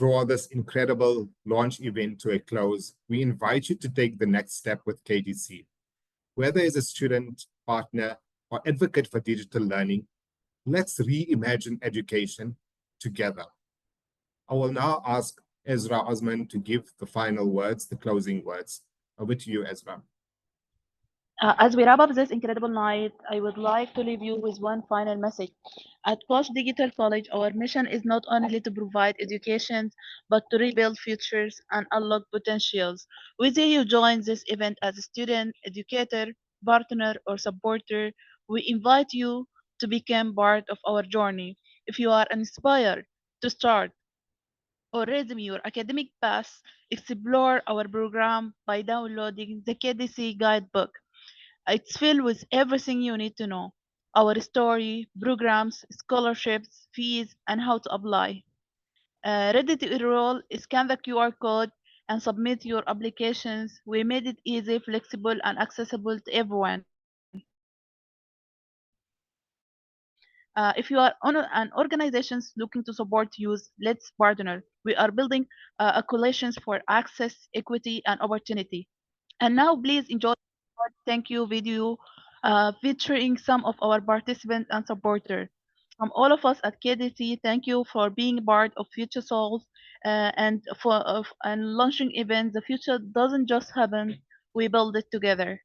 draw this incredible launch event to a close, we invite you to take the next step with KDC. Whether as a student, partner, or advocate for digital learning, let's reimagine education together. I will now ask Ezra Osman to give the final words, the closing words. Over to you, Ezra. As we wrap up this incredible night, I would like to leave you with one final message. At Kush Digital College, our mission is not only to provide education, but to rebuild futures and unlock potentials. Whether you join this event as a student, educator, partner, or supporter, we invite you to become part of our journey. If you are inspired to start or resume your academic path, explore our program by downloading the KDC guidebook. It's filled with everything you need to know: our story, programs, scholarships, fees, and how to apply. Ready to enroll? Scan the QR code and submit your applications. We made it easy, flexible, and accessible to everyone. If you are on an organization looking to support youth, let's partner. We are building a coalition for access, equity, and opportunity. And now, please enjoy the thank you video featuring some of our participants and supporters. From all of us at KDC, thank you for being part of Future Souls and launching events. The future doesn't just happen; we build it together.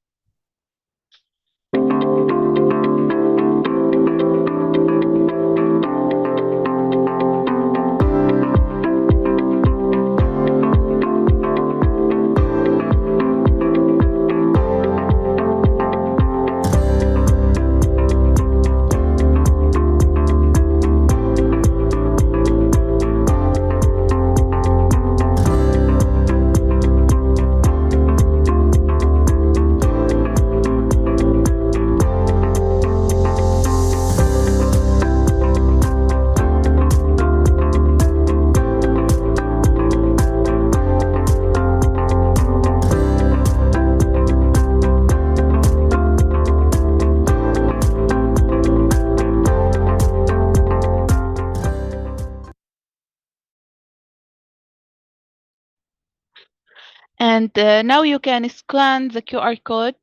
And now you can scan the QR code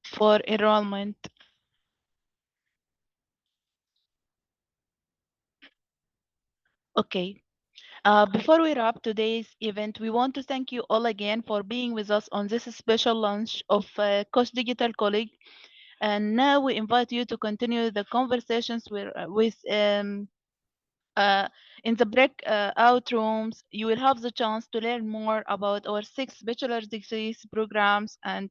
for enrollment. Okay. Before we wrap today's event, we want to thank you all again for being with us on this special launch of Kush Digital College. And now we invite you to continue the conversations uh, in the breakout rooms. You will have the chance to learn more about our 6 bachelor's degrees programs and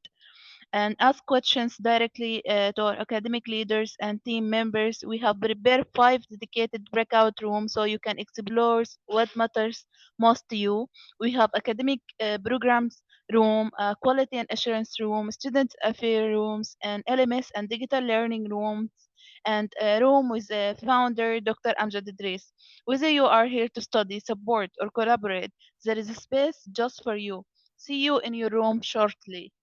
ask questions directly to our academic leaders and team members. We have prepared 5 dedicated breakout rooms so you can explore what matters most to you. We have academic programs room, quality and assurance room, student affair rooms, and LMS and digital learning rooms, and a room with founder Dr. Amjad Idris. Whether you are here to study, support, or collaborate, there is a space just for you. See you in your room shortly.